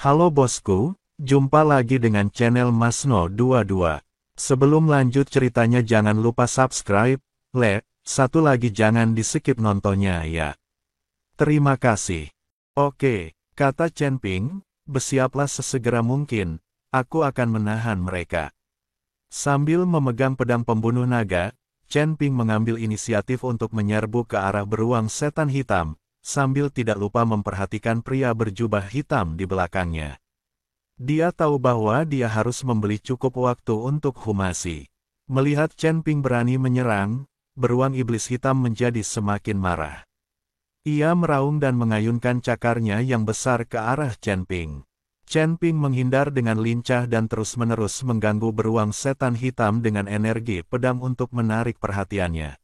Halo bosku, jumpa lagi dengan channel Masno22. Sebelum lanjut ceritanya jangan lupa subscribe, like, satu lagi jangan di skip nontonnya ya. Terima kasih. Oke, kata Chen Ping, bersiaplah sesegera mungkin, aku akan menahan mereka. Sambil memegang pedang pembunuh naga, Chen Ping mengambil inisiatif untuk menyerbu ke arah beruang setan hitam, sambil tidak lupa memperhatikan pria berjubah hitam di belakangnya. Dia tahu bahwa dia harus membeli cukup waktu untuk humasi. Melihat Chen Ping berani menyerang, beruang iblis hitam menjadi semakin marah. Ia meraung dan mengayunkan cakarnya yang besar ke arah Chen Ping. Chen Ping menghindar dengan lincah dan terus-menerus mengganggu beruang setan hitam dengan energi pedang untuk menarik perhatiannya.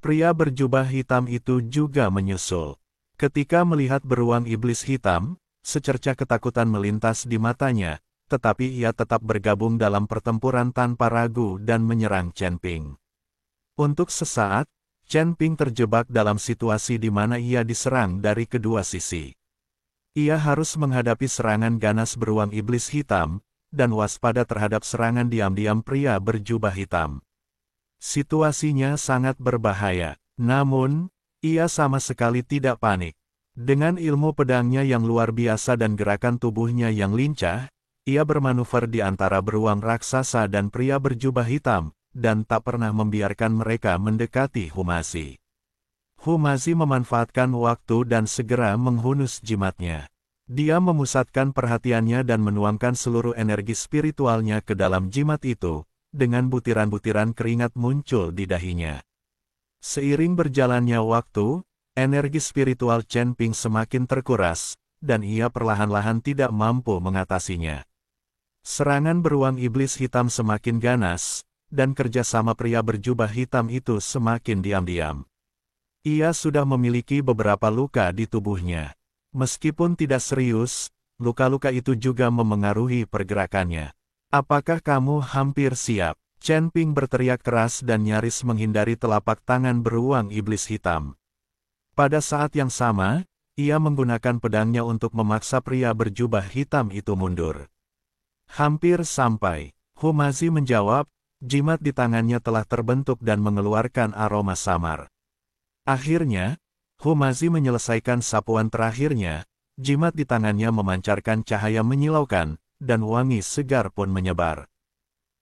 Pria berjubah hitam itu juga menyusul. Ketika melihat beruang iblis hitam, secerca ketakutan melintas di matanya, tetapi ia tetap bergabung dalam pertempuran tanpa ragu dan menyerang Chen Ping. Untuk sesaat, Chen Ping terjebak dalam situasi di mana ia diserang dari kedua sisi. Ia harus menghadapi serangan ganas beruang iblis hitam, dan waspada terhadap serangan diam-diam pria berjubah hitam. Situasinya sangat berbahaya, namun, ia sama sekali tidak panik. Dengan ilmu pedangnya yang luar biasa dan gerakan tubuhnya yang lincah, ia bermanuver di antara beruang raksasa dan pria berjubah hitam, dan tak pernah membiarkan mereka mendekati Humasi. Humasi memanfaatkan waktu dan segera menghunus jimatnya. Dia memusatkan perhatiannya dan menuangkan seluruh energi spiritualnya ke dalam jimat itu, dengan butiran-butiran keringat muncul di dahinya. Seiring berjalannya waktu, energi spiritual Chen Ping semakin terkuras, dan ia perlahan-lahan tidak mampu mengatasinya. Serangan beruang iblis hitam semakin ganas, dan kerjasama pria berjubah hitam itu semakin diam-diam. Ia sudah memiliki beberapa luka di tubuhnya. Meskipun tidak serius, luka-luka itu juga memengaruhi pergerakannya. Apakah kamu hampir siap? Chen Ping berteriak keras dan nyaris menghindari telapak tangan beruang iblis hitam. Pada saat yang sama, ia menggunakan pedangnya untuk memaksa pria berjubah hitam itu mundur. Hampir sampai, Humasi menjawab, jimat di tangannya telah terbentuk dan mengeluarkan aroma samar. Akhirnya, Humasi menyelesaikan sapuan terakhirnya, jimat di tangannya memancarkan cahaya menyilaukan, dan wangi segar pun menyebar.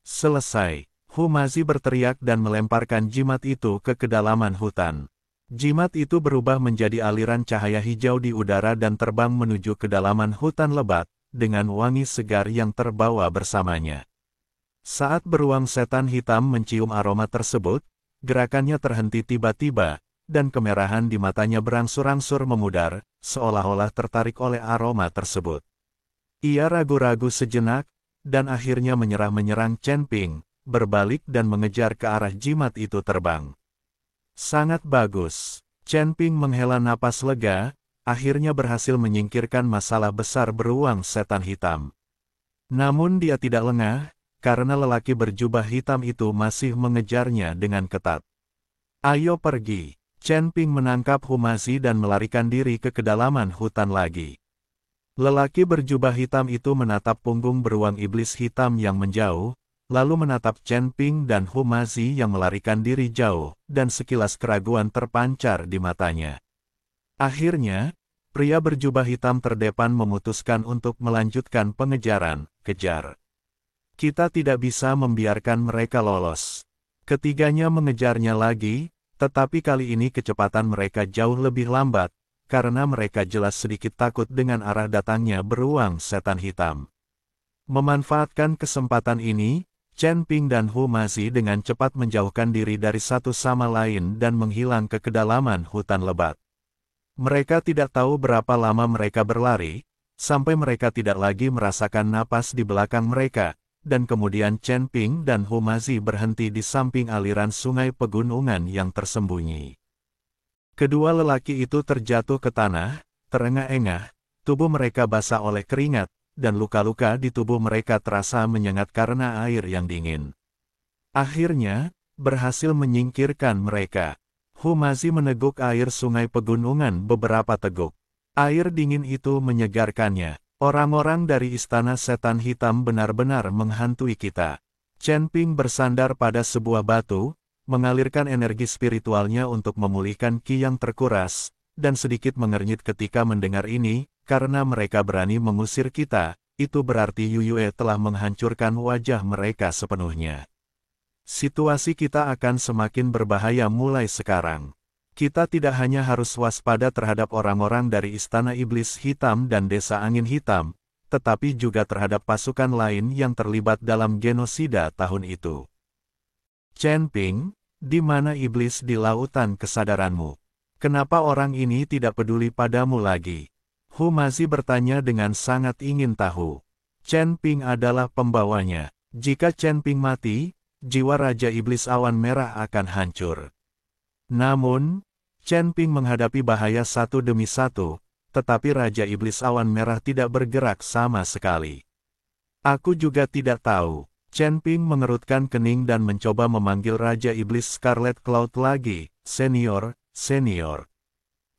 Selesai, Humasi berteriak dan melemparkan jimat itu ke kedalaman hutan. Jimat itu berubah menjadi aliran cahaya hijau di udara dan terbang menuju kedalaman hutan lebat, dengan wangi segar yang terbawa bersamanya. Saat beruang setan hitam mencium aroma tersebut, gerakannya terhenti tiba-tiba, dan kemerahan di matanya berangsur-angsur memudar, seolah-olah tertarik oleh aroma tersebut. Ia ragu-ragu sejenak, dan akhirnya menyerang Chen Ping, berbalik dan mengejar ke arah jimat itu terbang. Sangat bagus. Chen Ping menghela napas lega, akhirnya berhasil menyingkirkan masalah besar beruang setan hitam. Namun dia tidak lengah, karena lelaki berjubah hitam itu masih mengejarnya dengan ketat. Ayo pergi. Chen Ping menangkap Humasi dan melarikan diri ke kedalaman hutan lagi. Lelaki berjubah hitam itu menatap punggung beruang iblis hitam yang menjauh, lalu menatap Chen Ping dan Humasi yang melarikan diri jauh, dan sekilas keraguan terpancar di matanya. Akhirnya, pria berjubah hitam terdepan memutuskan untuk melanjutkan pengejaran, kejar. Kita tidak bisa membiarkan mereka lolos. Ketiganya mengejarnya lagi, tetapi kali ini kecepatan mereka jauh lebih lambat, karena mereka jelas sedikit takut dengan arah datangnya beruang setan hitam. Memanfaatkan kesempatan ini, Chen Ping dan Humasi dengan cepat menjauhkan diri dari satu sama lain dan menghilang ke kedalaman hutan lebat. Mereka tidak tahu berapa lama mereka berlari, sampai mereka tidak lagi merasakan napas di belakang mereka, dan kemudian Chen Ping dan Humasi berhenti di samping aliran sungai pegunungan yang tersembunyi. Kedua lelaki itu terjatuh ke tanah, terengah-engah, tubuh mereka basah oleh keringat, dan luka-luka di tubuh mereka terasa menyengat karena air yang dingin. Akhirnya, berhasil menyingkirkan mereka. Humasi meneguk air sungai pegunungan beberapa teguk. Air dingin itu menyegarkannya. Orang-orang dari Istana Setan Hitam benar-benar menghantui kita. Chen Ping bersandar pada sebuah batu, mengalirkan energi spiritualnya untuk memulihkan ki yang terkuras, dan sedikit mengernyit ketika mendengar ini, karena mereka berani mengusir kita, itu berarti Yuyue telah menghancurkan wajah mereka sepenuhnya. Situasi kita akan semakin berbahaya mulai sekarang. Kita tidak hanya harus waspada terhadap orang-orang dari Istana Iblis Hitam dan Desa Angin Hitam, tetapi juga terhadap pasukan lain yang terlibat dalam genosida tahun itu. Chen Ping, di mana iblis di lautan kesadaranmu? Kenapa orang ini tidak peduli padamu lagi? Hu Mazi bertanya dengan sangat ingin tahu. Chen Ping adalah pembawanya. Jika Chen Ping mati, jiwa Raja Iblis Awan Merah akan hancur. Namun, Chen Ping menghadapi bahaya satu demi satu, tetapi Raja Iblis Awan Merah tidak bergerak sama sekali. Aku juga tidak tahu. Chen Ping mengerutkan kening dan mencoba memanggil Raja Iblis Scarlet Cloud lagi, senior, senior.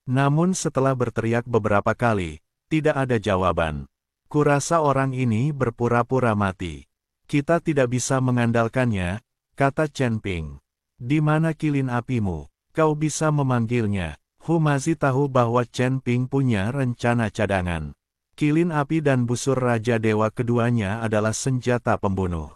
Namun setelah berteriak beberapa kali, tidak ada jawaban. Kurasa orang ini berpura-pura mati. Kita tidak bisa mengandalkannya, kata Chen Ping. Di mana kilin apimu? Kau bisa memanggilnya. Hu Mazi tahu bahwa Chen Ping punya rencana cadangan. Kilin api dan busur Raja Dewa keduanya adalah senjata pembunuh.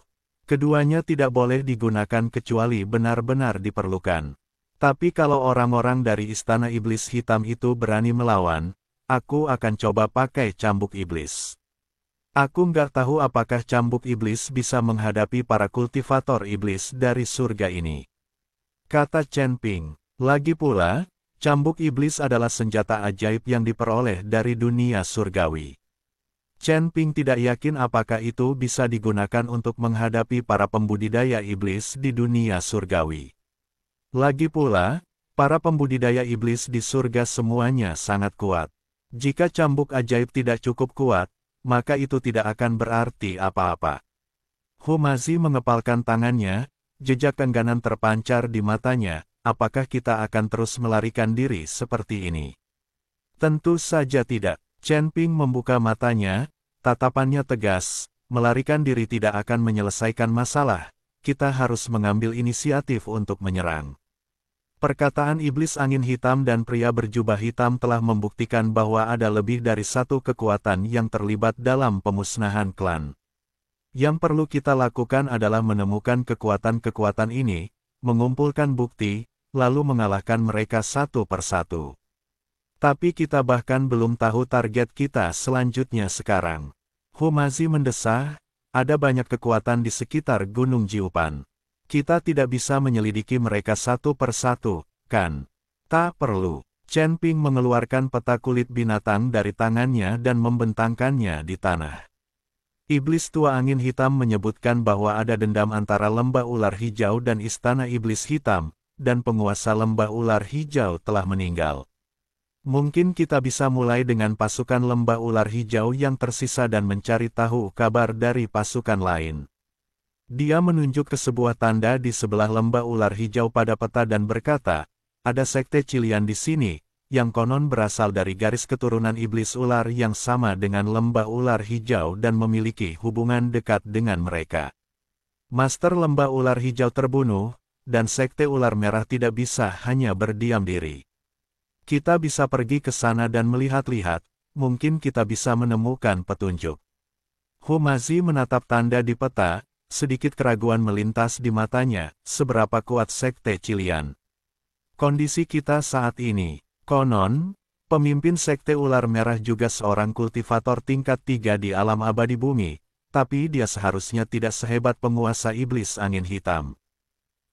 Keduanya tidak boleh digunakan kecuali benar-benar diperlukan. Tapi kalau orang-orang dari Istana Iblis Hitam itu berani melawan, aku akan coba pakai cambuk iblis. Aku nggak tahu apakah cambuk iblis bisa menghadapi para kultivator iblis dari surga ini. Kata Chen Ping. Lagi pula, cambuk iblis adalah senjata ajaib yang diperoleh dari dunia surgawi. Chen Ping tidak yakin apakah itu bisa digunakan untuk menghadapi para pembudidaya iblis di dunia surgawi. Lagi pula, para pembudidaya iblis di surga semuanya sangat kuat. Jika cambuk ajaib tidak cukup kuat, maka itu tidak akan berarti apa-apa. Hu Mazi mengepalkan tangannya, jejak engganan terpancar di matanya. Apakah kita akan terus melarikan diri seperti ini? Tentu saja tidak. Chen Ping membuka matanya, tatapannya tegas, melarikan diri tidak akan menyelesaikan masalah, kita harus mengambil inisiatif untuk menyerang. Perkataan iblis angin hitam dan pria berjubah hitam telah membuktikan bahwa ada lebih dari satu kekuatan yang terlibat dalam pemusnahan klan. Yang perlu kita lakukan adalah menemukan kekuatan-kekuatan ini, mengumpulkan bukti, lalu mengalahkan mereka satu persatu. Tapi kita bahkan belum tahu target kita selanjutnya sekarang. Hu Mazi mendesah, ada banyak kekuatan di sekitar Gunung Jiupan. Kita tidak bisa menyelidiki mereka satu persatu, kan? Tak perlu. Chen Ping mengeluarkan peta kulit binatang dari tangannya dan membentangkannya di tanah. Iblis tua angin hitam menyebutkan bahwa ada dendam antara lembah ular hijau dan istana iblis hitam, dan penguasa lembah ular hijau telah meninggal. Mungkin kita bisa mulai dengan pasukan lembah ular hijau yang tersisa dan mencari tahu kabar dari pasukan lain. Dia menunjuk ke sebuah tanda di sebelah lembah ular hijau pada peta dan berkata, ada sekte Cilian di sini, yang konon berasal dari garis keturunan iblis ular yang sama dengan lembah ular hijau dan memiliki hubungan dekat dengan mereka. Master lembah ular hijau terbunuh, dan sekte ular merah tidak bisa hanya berdiam diri. Kita bisa pergi ke sana dan melihat-lihat, mungkin kita bisa menemukan petunjuk. Hu Mazi menatap tanda di peta, sedikit keraguan melintas di matanya, seberapa kuat sekte Cilian. Kondisi kita saat ini, konon, pemimpin sekte ular merah juga seorang kultivator tingkat 3 di alam abadi bumi, tapi dia seharusnya tidak sehebat penguasa iblis angin hitam.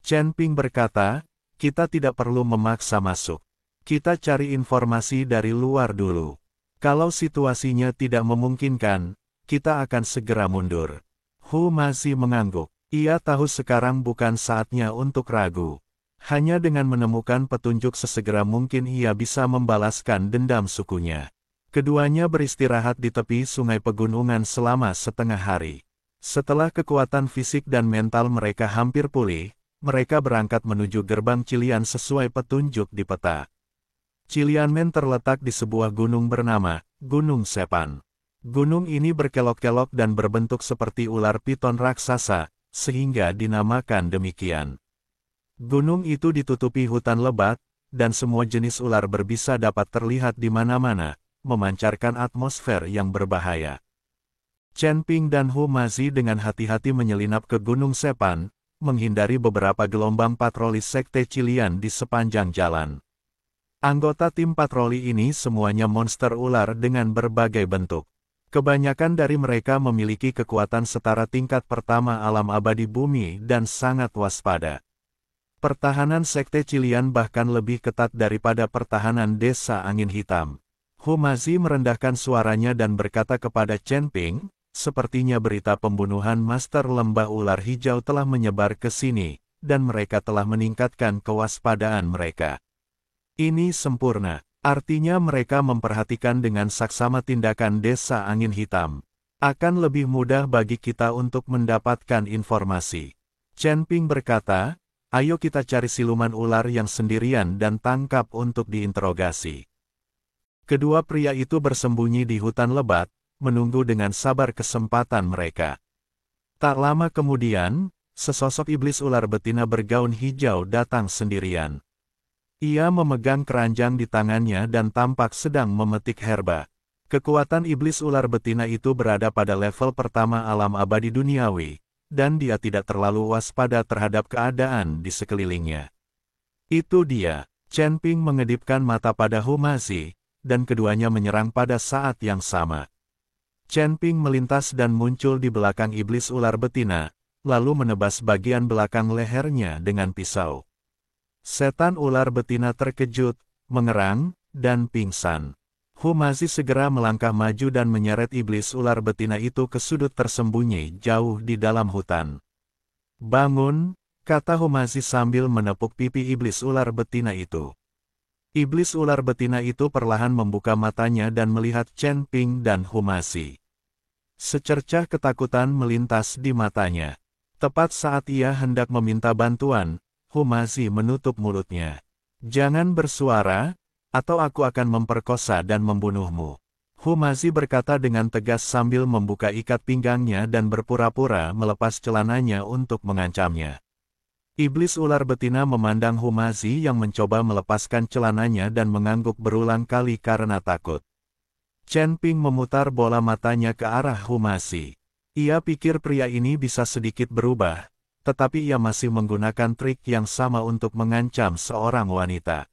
Chen Ping berkata, kita tidak perlu memaksa masuk. Kita cari informasi dari luar dulu. Kalau situasinya tidak memungkinkan, kita akan segera mundur. Hu Mazi mengangguk. Ia tahu sekarang bukan saatnya untuk ragu. Hanya dengan menemukan petunjuk sesegera mungkin ia bisa membalaskan dendam sukunya. Keduanya beristirahat di tepi sungai pegunungan selama setengah hari. Setelah kekuatan fisik dan mental mereka hampir pulih, mereka berangkat menuju gerbang Cilian sesuai petunjuk di peta. Cilianmen terletak di sebuah gunung bernama Gunung Sepan. Gunung ini berkelok-kelok dan berbentuk seperti ular piton raksasa, sehingga dinamakan demikian. Gunung itu ditutupi hutan lebat, dan semua jenis ular berbisa dapat terlihat di mana-mana, memancarkan atmosfer yang berbahaya. Chen Ping dan Hu Mazi dengan hati-hati menyelinap ke Gunung Sepan, menghindari beberapa gelombang patroli Sekte Qilian di sepanjang jalan. Anggota tim patroli ini semuanya monster ular dengan berbagai bentuk. Kebanyakan dari mereka memiliki kekuatan setara tingkat pertama alam abadi bumi dan sangat waspada. Pertahanan Sekte Qilian bahkan lebih ketat daripada pertahanan Desa Angin Hitam. Hu Mazi merendahkan suaranya dan berkata kepada Chen Ping, "Sepertinya berita pembunuhan Master Lembah Ular Hijau telah menyebar ke sini, dan mereka telah meningkatkan kewaspadaan mereka. Ini sempurna, artinya mereka memperhatikan dengan saksama tindakan Desa Angin Hitam. Akan lebih mudah bagi kita untuk mendapatkan informasi." Chen Ping berkata, "Ayo kita cari siluman ular yang sendirian dan tangkap untuk diinterogasi." Kedua pria itu bersembunyi di hutan lebat, menunggu dengan sabar kesempatan mereka. Tak lama kemudian, sesosok iblis ular betina bergaun hijau datang sendirian. Ia memegang keranjang di tangannya dan tampak sedang memetik herba. Kekuatan iblis ular betina itu berada pada level pertama alam abadi duniawi, dan dia tidak terlalu waspada terhadap keadaan di sekelilingnya. Itu dia. Chen Ping mengedipkan mata pada Hu Mazi, dan keduanya menyerang pada saat yang sama. Chen Ping melintas dan muncul di belakang iblis ular betina, lalu menebas bagian belakang lehernya dengan pisau. Setan ular betina terkejut, mengerang, dan pingsan. Hu Mazi segera melangkah maju dan menyeret iblis ular betina itu ke sudut tersembunyi jauh di dalam hutan. "Bangun," kata Hu Mazi sambil menepuk pipi iblis ular betina itu. Iblis ular betina itu perlahan membuka matanya dan melihat Chen Ping dan Hu Mazi. Secercah ketakutan melintas di matanya. Tepat saat ia hendak meminta bantuan, Hu Mazi menutup mulutnya. "Jangan bersuara, atau aku akan memperkosa dan membunuhmu." Hu Mazi berkata dengan tegas sambil membuka ikat pinggangnya dan berpura-pura melepas celananya untuk mengancamnya. Iblis ular betina memandang Hu Mazi yang mencoba melepaskan celananya dan mengangguk berulang kali karena takut. Chen Ping memutar bola matanya ke arah Hu Mazi. Ia pikir pria ini bisa sedikit berubah, tetapi ia masih menggunakan trik yang sama untuk mengancam seorang wanita.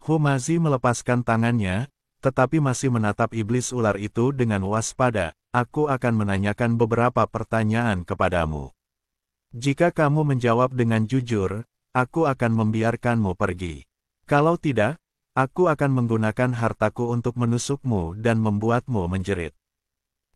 Hu Mazi melepaskan tangannya, tetapi masih menatap iblis ular itu dengan waspada. "Aku akan menanyakan beberapa pertanyaan kepadamu. Jika kamu menjawab dengan jujur, aku akan membiarkanmu pergi. Kalau tidak, aku akan menggunakan hartaku untuk menusukmu dan membuatmu menjerit."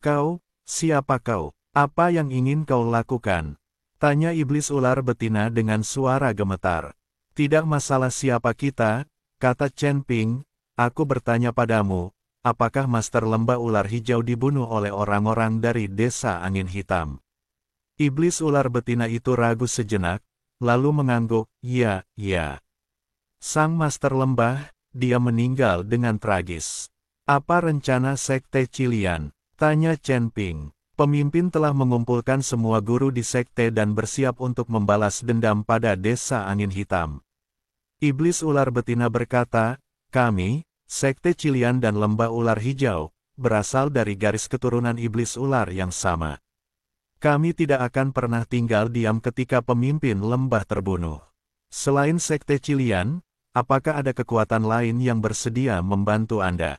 "Kau, siapa kau? Apa yang ingin kau lakukan?" tanya iblis ular betina dengan suara gemetar. "Tidak masalah siapa kita," kata Chen Ping, "aku bertanya padamu, apakah Master Lembah Ular Hijau dibunuh oleh orang-orang dari Desa Angin Hitam?" Iblis ular betina itu ragu sejenak, lalu mengangguk, "Ya, ya. Sang Master Lembah, dia meninggal dengan tragis." "Apa rencana Sekte Qilian?" tanya Chen Ping. Pemimpin telah mengumpulkan semua guru di sekte dan bersiap untuk membalas dendam pada Desa Angin Hitam. Iblis ular betina berkata, "Kami, Sekte Qilian dan Lembah Ular Hijau, berasal dari garis keturunan iblis ular yang sama. Kami tidak akan pernah tinggal diam ketika pemimpin lembah terbunuh. Selain Sekte Qilian, apakah ada kekuatan lain yang bersedia membantu Anda?"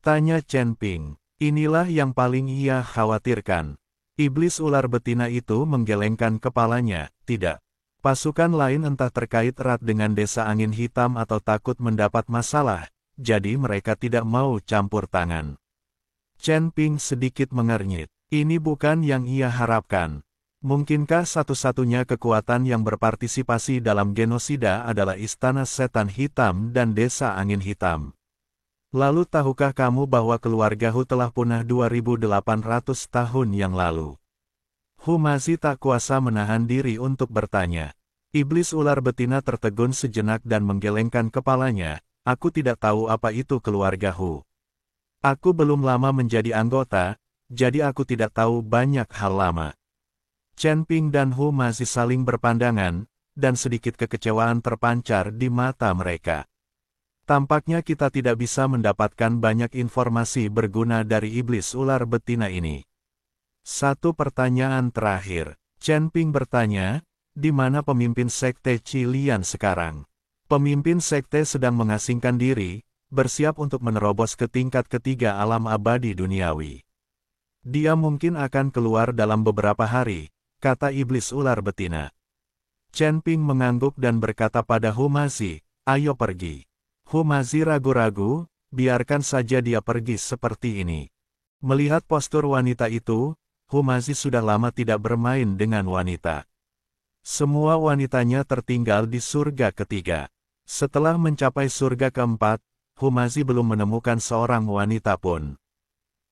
tanya Chen Ping. Inilah yang paling ia khawatirkan. Iblis ular betina itu menggelengkan kepalanya. "Tidak. Pasukan lain entah terkait erat dengan Desa Angin Hitam atau takut mendapat masalah, jadi mereka tidak mau campur tangan." Chen Ping sedikit mengernyit. Ini bukan yang ia harapkan. Mungkinkah satu-satunya kekuatan yang berpartisipasi dalam genosida adalah Istana Setan Hitam dan Desa Angin Hitam? "Lalu tahukah kamu bahwa keluarga Hu telah punah 2800 tahun yang lalu?" Hu Mazi tak kuasa menahan diri untuk bertanya. Iblis ular betina tertegun sejenak dan menggelengkan kepalanya. "Aku tidak tahu apa itu keluarga Hu." Aku belum lama menjadi anggota, jadi aku tidak tahu banyak hal lama. Chen Ping dan Hu masih saling berpandangan, dan sedikit kekecewaan terpancar di mata mereka. Tampaknya kita tidak bisa mendapatkan banyak informasi berguna dari iblis ular betina ini. Satu pertanyaan terakhir. Chen Ping bertanya, di mana pemimpin sekte Qilian sekarang? Pemimpin sekte sedang mengasingkan diri, bersiap untuk menerobos ke tingkat ketiga alam abadi duniawi. Dia mungkin akan keluar dalam beberapa hari, kata iblis ular betina. Chen Ping mengangguk dan berkata pada Humazi, ayo pergi. Humazi ragu-ragu, biarkan saja dia pergi seperti ini. Melihat postur wanita itu, Humazi sudah lama tidak bermain dengan wanita. Semua wanitanya tertinggal di surga ketiga. Setelah mencapai surga keempat, Humazi belum menemukan seorang wanita pun.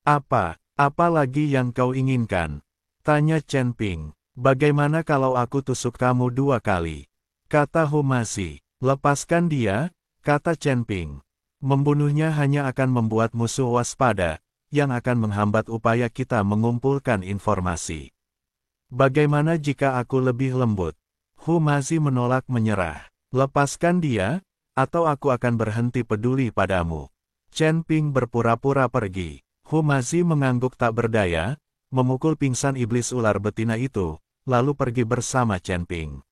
Apa lagi yang kau inginkan? Tanya Chen Ping. Bagaimana kalau aku tusuk kamu 2 kali? Kata Humazi. Lepaskan dia, kata Chen Ping. Membunuhnya hanya akan membuat musuh waspada, yang akan menghambat upaya kita mengumpulkan informasi. Bagaimana jika aku lebih lembut? Humazi menolak menyerah. Lepaskan dia, atau aku akan berhenti peduli padamu. Chen Ping berpura-pura pergi. Humazi mengangguk tak berdaya, memukul pingsan iblis ular betina itu, lalu pergi bersama Chen Ping.